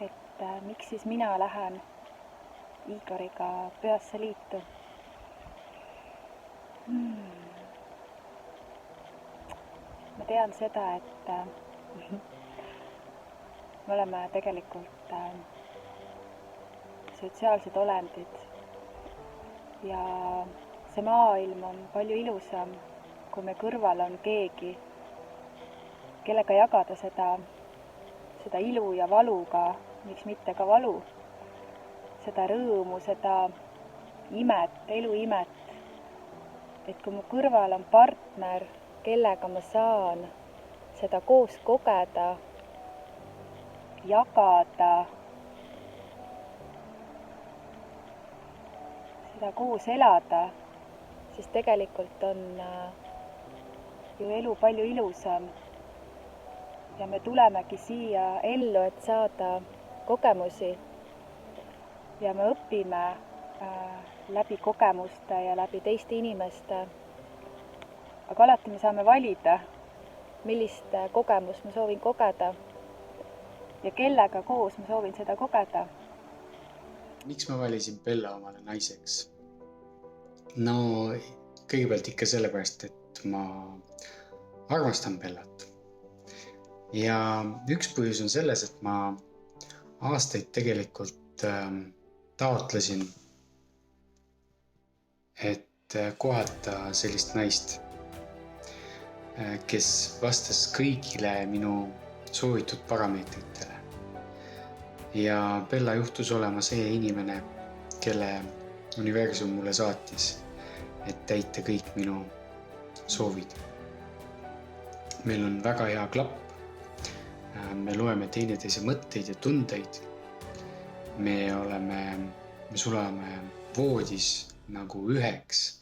et miks siis mina lähen Igoriga pühasse liitu. Ma tean seda, et me oleme tegelikult sotsiaalsed olendid ja see maailm on palju ilusam, kui me kõrval on keegi, kellega jagada seda ilu ja valu ka, miks mitte ka valu, seda rõõmu, seda imet, elu imet. Et kui mu kõrval on partner, kellega ma saan seda koos kogeda, jagada, seda koos elada, siis tegelikult on ju elu palju ilusam. Ja me tulemegi siia ellu, et saada kogemusi ja me õpime läbi kogemuste ja läbi teiste inimeste. Aga alati me saame valida, millist kogemust ma soovin kogeda ja kellega koos ma soovin seda kogeda. Miks ma valisin Bella omale naiseks? No kõigepealt ikka sellepärast, et ma armastan Bellat. Ja üks põhjus on selles, et ma aastaid tegelikult taotlesin, et kohata sellist naist, kes vastas kõigile minu soovitud parameetritele. Ja Bella juhtus olema see inimene, kelle universum mulle saatis, et täita kõik minu soovid. Meil on väga hea klapp. Me loeme teineteise mõtteid ja tundeid. Me sulame voodis nagu üheks,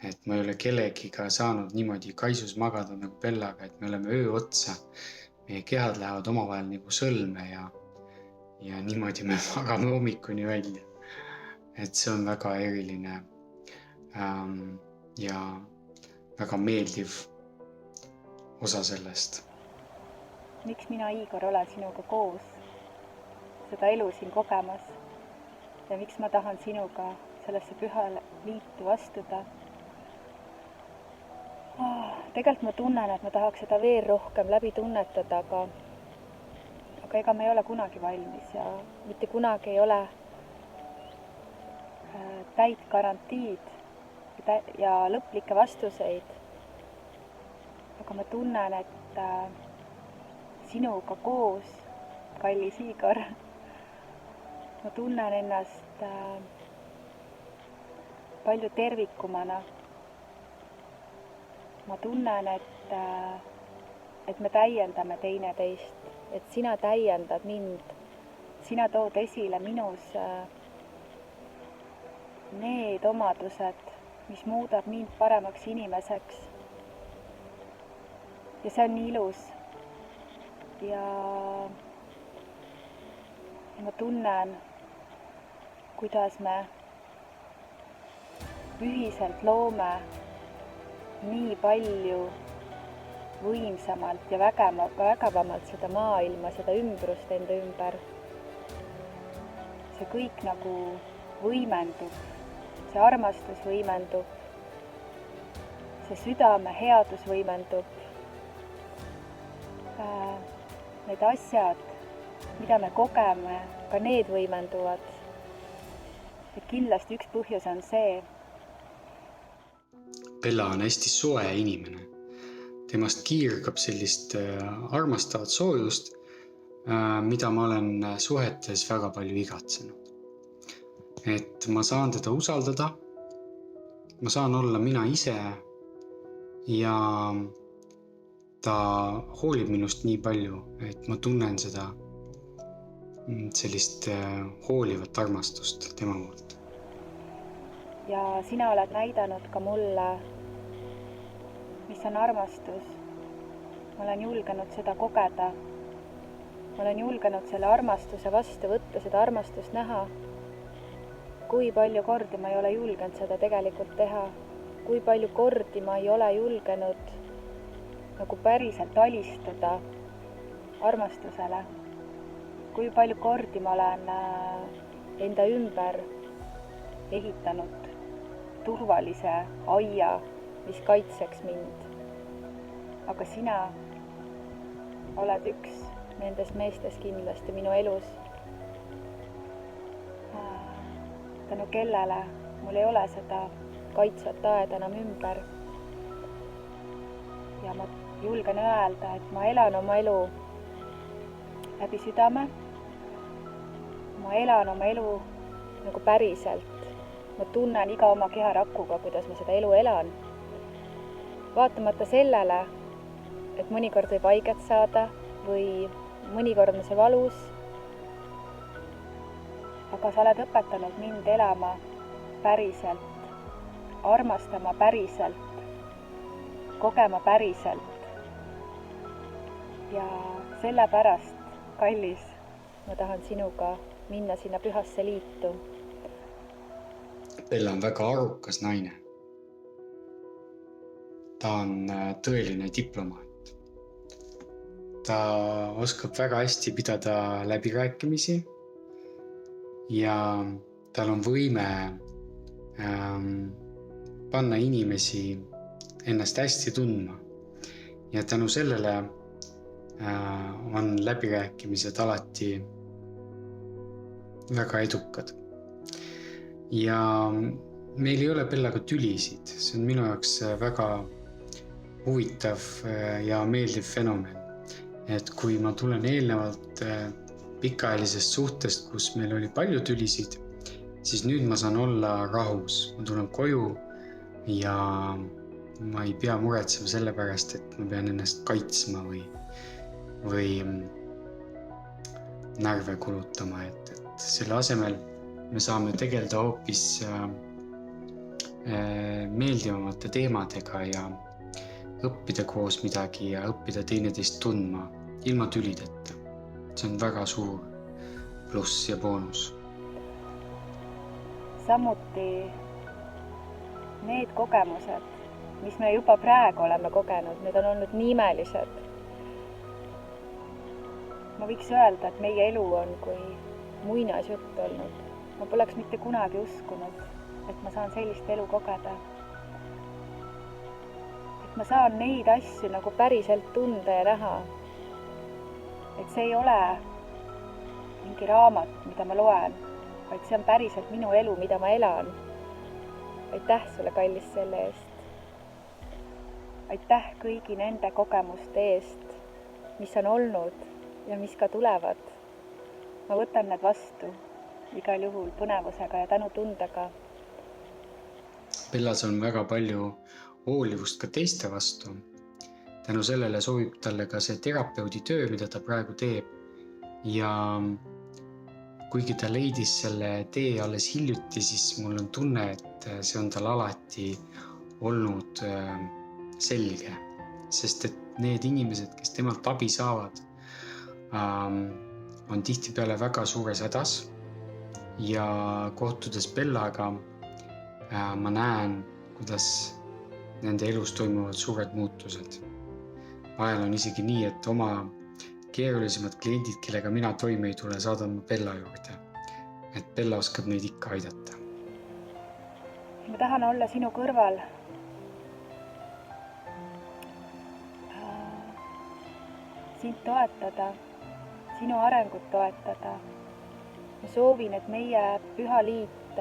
et ma ei ole kellegiga saanud niimoodi kaisus magada nagu Bellaga, et me oleme öö otsa. Meie kehad lähevad omavahel nagu sõlme ja niimoodi me magame hommikuni välja. Et see on väga eriline ja väga meeldiv osa sellest. Miks mina, Igor, olen sinuga koos seda elu siin kogemas ja miks ma tahan sinuga sellesse pühale liitu astuda? Tegelikult ma tunnen, et ma tahaks seda veel rohkem läbi tunnetada, aga ega me ei ole kunagi valmis ja mitte kunagi ei ole täit garantiid ja lõplikke vastuseid. Aga ma tunnen, et sinuga koos, kallis Igor, ma tunnen ennast palju tervikumana. Ma tunnen, et me täiendame teineteist, et sina täiendad mind. Sina tood esile minus need omadused, mis muudab mind paremaks inimeseks. Ja see on nii ilus. Ja ma tunnen, kuidas me ühiselt loome nii palju võimsamalt ja vägevamalt seda maailma, seda ümbrust enda ümber. See kõik nagu võimendub, see armastus võimendub, see südame headus võimendub. Need asjad, mida me kogeme, ka need võimenduvad. Et kindlasti üks põhjus on see. Bella on hästi soe inimene. Temast kiirgab sellist armastavat soojust, mida ma olen suhetes väga palju igatsenud. Et ma saan teda usaldada, ma saan olla mina ise ja ta hoolib minust nii palju, et ma tunnen seda sellist hoolivat armastust tema poolt. Ja sina oled näidanud ka mulle, mis on armastus. Ma olen julgenud seda kogeda. Ma olen julgenud selle armastuse vastu võtta, seda armastust näha. Kui palju kordi ma ei ole julgenud seda tegelikult teha. Kui palju kordi ma ei ole julgenud nagu päriselt alistuda armastusele. kui palju kordi ma olen enda ümber ehitanud turvalise aia, mis kaitseks mind. Aga sina oled üks nendest meestest kindlasti minu elus, tänu kellele mul ei ole seda kaitsvat aeda enam ümber. Ja ma julgen öelda, et ma elan oma elu läbi südame. Ma elan oma elu nagu päriselt. Ma tunnen iga oma keharakuga, kuidas ma seda elu elan. Vaatamata sellele, et mõnikord võib haiget saada või mõnikord on see valus. Aga sa oled õpetanud mind elama päriselt, armastama päriselt, kogema päriselt. Ja sellepärast, kallis, ma tahan sinuga minna sinna pühasse liitu. Bella on väga arukas naine. Ta on tõeline diplomaat. Ta oskab väga hästi pidada läbirääkimisi ja tal on võime panna inimesi ennast hästi tundma. Ja tänu sellele on läbirääkimised alati väga edukad. Ja meil ei ole Bellaga tülisid. See on minu jaoks väga huvitav ja meeldiv fenomen. Et kui ma tulen eelnevalt pikaajalisest suhtest, kus meil oli palju tülisid, siis nüüd ma saan olla rahus. Ma tulen koju ja ma ei pea muretsema selle pärast, et ma pean ennast kaitsma või närve kulutama. Et selle asemel me saame tegeleda hoopis meeldivamate teemadega ja õppida koos midagi ja õppida teineteist tundma ilma tülideta. See on väga suur pluss ja boonus. Samuti need kogemused, mis me juba praegu oleme kogenud, need on olnud nii imelised. Ma võiks öelda, et meie elu on kui muinasjutt olnud. Ma poleks mitte kunagi uskunud, et ma saan sellist elu kogeda. Et ma saan neid asju nagu päriselt tunda ja näha. Et see ei ole mingi raamat, mida ma loen, vaid see on päriselt minu elu, mida ma elan. Aitäh sulle, kallis, selle eest. Aitäh kõigi nende kogemuste eest, mis on olnud ja mis ka tulevad. Ma võtan need vastu igal juhul põnevusega ja tänutundega. Bellas on väga palju hoolivust ka teiste vastu. Tänu sellele sobib talle ka see terapeudi töö, mida ta praegu teeb. Ja kuigi ta leidis selle tee alles hiljuti, siis mul on tunne, et see on tal alati olnud selge. Sest et need inimesed, kes temalt abi saavad, on tihtipeale väga suures hädas. Ja kohtudes Bellaga ma näen, kuidas nende elus toimuvad suured muutused. Vahel on isegi nii, et oma keerulisemad kliendid, kellega mina toime ei tule, saadan ma Bella juurde. Et Bella oskab neid ikka aidata. Ma tahan olla sinu kõrval. Sind toetada, sinu arengut toetada. Ma soovin, et meie püha liit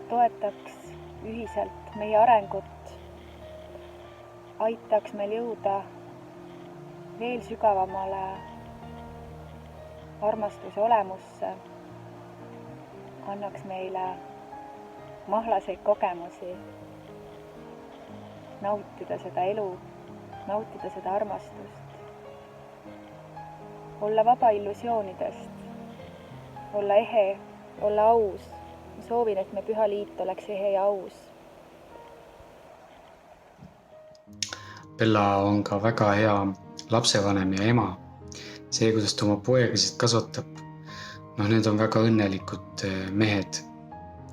toetaks ühiselt meie arengut, aitaks meil jõuda veel sügavamale armastuse olemusse, annaks meile mahlaseid kogemusi, nautida seda elu, nautida seda armastust, olla vaba illusioonidest, olla ehe, olla aus. Ma soovin, et me püha liit oleks ehe ja aus. Bella on ka väga hea lapsevanem ja ema. See, kuidas ta oma poegasid kasvatab, need on väga õnnelikud mehed,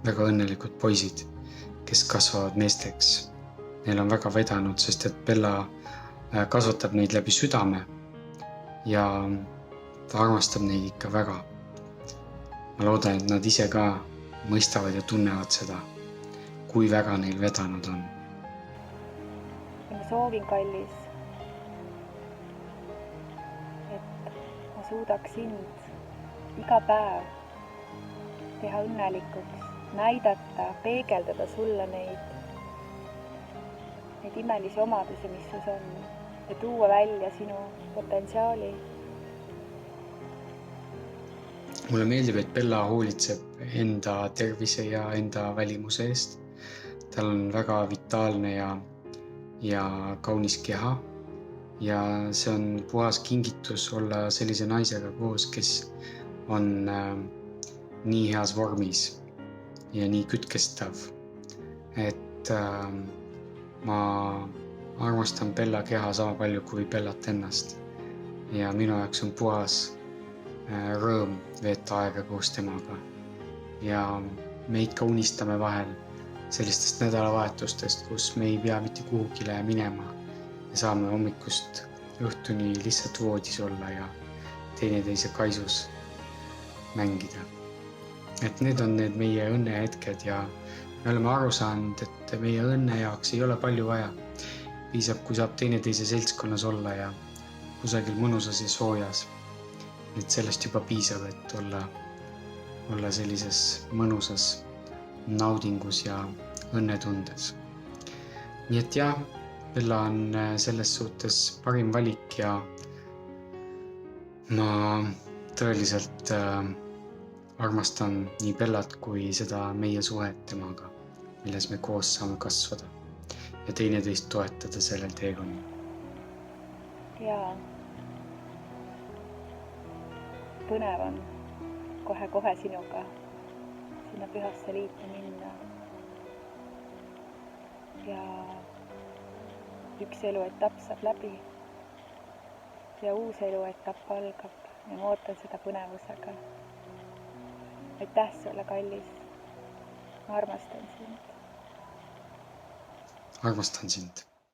väga õnnelikud poisid, kes kasvavad meesteks. Neil on väga vedanud, sest et Bella kasvatab neid läbi südame ja ta armastab neid ikka väga. ma loodan, et nad ise ka mõistavad ja tunnevad seda, kui väga neil vedanud on. ja ma soovin, kallis, et ma suudaks sind iga päev teha õnnelikuks, näidata, peegeldada sulle neid imelisi omadusi, mis sus on, ja tuua välja sinu potentsiaali. mulle meeldib, et Bella hoolitseb enda tervise ja enda välimuse eest. tal on väga vitaalne ja kaunis keha ja see on puhas kingitus olla sellise naisega koos, kes on nii heas vormis ja nii kütkestav, et ma armastan Bella keha sama palju kui Bellat ennast ja minu jaoks on puhas rõõm veeta aega koos temaga. Ja me ikka unistame vahel sellistest nädalavahetustest, kus me ei pea mitte kuhugile minema ja saame hommikust õhtuni lihtsalt voodis olla ja teineteise kaisus mängida. Et need on need meie õnnehetked ja me oleme aru saanud, et meie õnne jaoks ei ole palju vaja. Piisab, kui saab teineteise seltskonnas olla ja kusagil mõnusas ja soojas. Et sellest juba piisab, et olla sellises mõnusas naudingus ja õnnetundes. Nii et jah, Bella on selles suhtes parim valik ja ma tõeliselt armastan nii Bellat kui seda meie suhet temaga, milles me koos saame kasvada ja teineteist toetada sellel teekonnal. Jaa. Põnev on kohe sinuga sinna pühasse liitu minna. Ja üks eluetapp saab läbi ja uus eluetapp algab ja ma ootan seda põnevusega. Aitäh sulle, kallis. Ma armastan sind. Armastan sind.